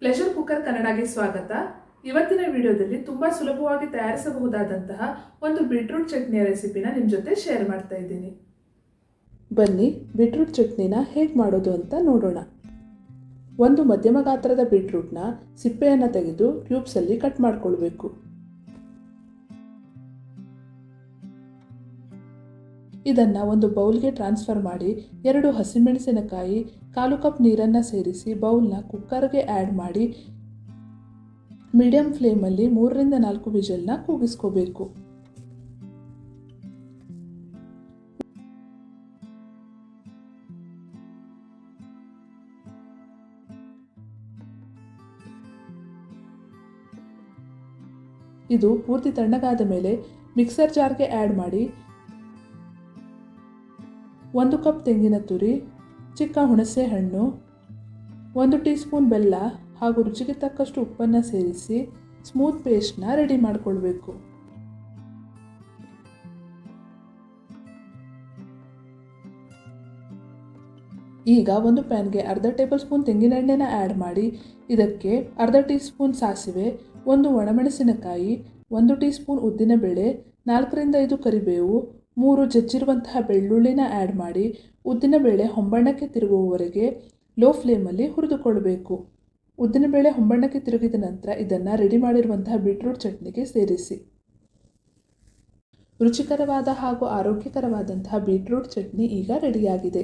Pleasure cooker ಕನ್ನಡಗೆ ಸ್ವಾಗತ. ಇವತ್ತಿನ ವಿಡಿಯೋದಲ್ಲಿ ತುಂಬಾ ಸುಲಭವಾಗಿ ತಯಾರಿಸಬಹುದಾದಂತಹ ಒಂದು ಬೀಟ್ರೂಟ್ ಚಟ್ನಿಯ ರೆಸಿಪಿನ ನಿಮ್ಮ ಜೊತೆ ಶೇರ್ ಮಾಡ್ತಾ ಇದ್ದೀನಿ. ಬನ್ನಿ ಬೀಟ್ರೂಟ್ ಚಟ್ನಿನ ಹೇಗೆ ಮಾಡೋದು ಅಂತ ನೋಡೋಣ. ಒಂದು ಮಧ್ಯಮ ಗಾತ್ರದ ಬೀಟ್ರೂಟ್ನ ಸಿಪ್ಪೆಯನ್ನು ತೆಗೆದು ಕ್ಯೂಬ್ಸ್ ಅಲ್ಲಿ ಕಟ್ ಮಾಡ್ಕೊಳ್ಬೇಕು. ಇದನ್ನ ಒಂದು ಬೌಲ್ಗೆ ಟ್ರಾನ್ಸ್ಫರ್ ಮಾಡಿ 2 ಹಸಿಮೆಣಸಿನಕಾಯಿ, 1/4 ಕಪ್ ನೀರನ್ನು ಸೇರಿಸಿ ಬೌಲ್ನ ಕುಕ್ಕರ್ಗೆ ಆ್ಯಡ್ ಮಾಡಿ ಮೀಡಿಯಂ ಫ್ಲೇಮಲ್ಲಿ 3 ರಿಂದ 4 ವಿಜಲ್ನ ಕೂಗಿಸ್ಕೋಬೇಕು. ಇದು ಪೂರ್ತಿ ತಣ್ಣಗಾದ ಮೇಲೆ ಮಿಕ್ಸರ್ ಜಾರ್ಗೆ ಆ್ಯಡ್ ಮಾಡಿ 1 ಕಪ್ ತೆಂಗಿನ ತುರಿ, ಚಿಕ್ಕ ಹುಣಸೆ ಹಣ್ಣು, 1 ಟೀ ಸ್ಪೂನ್ ಬೆಲ್ಲ ಹಾಗೂ ರುಚಿಗೆ ತಕ್ಕಷ್ಟು ಉಪ್ಪನ್ನು ಸೇರಿಸಿ ಸ್ಮೂತ್ ಪೇಸ್ಟ್ನ ರೆಡಿ ಮಾಡಿಕೊಳ್ಬೇಕು. ಈಗ ಒಂದು ಪ್ಯಾನ್ಗೆ ಅರ್ಧ ಟೇಬಲ್ ಸ್ಪೂನ್ ತೆಂಗಿನ ಎಣ್ಣೆನ ಆ್ಯಡ್ ಮಾಡಿ ಇದಕ್ಕೆ ಅರ್ಧ ಟೀ ಸ್ಪೂನ್ ಸಾಸಿವೆ, 1 ಒಣಮೆಣಸಿನಕಾಯಿ, 1 ಟೀ ಸ್ಪೂನ್ ಉದ್ದಿನಬೇಳೆ, 4 ರಿಂದ 5 ಕರಿಬೇವು, 3 ಜಜ್ಜಿರುವಂತಹ ಬೆಳ್ಳುಳ್ಳಿನ ಆ್ಯಡ್ ಮಾಡಿ ಉದ್ದಿನಬೇಳೆ ಹೊಂಬಣ್ಣಕ್ಕೆ ತಿರುಗುವವರೆಗೆ ಲೋ ಫ್ಲೇಮಲ್ಲಿ ಹುರಿದುಕೊಳ್ಬೇಕು. ಉದ್ದಿನಬೇಳೆ ಹೊಂಬಣ್ಣಕ್ಕೆ ತಿರುಗಿದ ನಂತರ ಇದನ್ನು ರೆಡಿ ಮಾಡಿರುವಂತಹ ಬೀಟ್ರೂಟ್ ಚಟ್ನಿಗೆ ಸೇರಿಸಿ. ರುಚಿಕರವಾದ ಹಾಗೂ ಆರೋಗ್ಯಕರವಾದಂತಹ ಬೀಟ್ರೂಟ್ ಚಟ್ನಿ ಈಗ ರೆಡಿಯಾಗಿದೆ.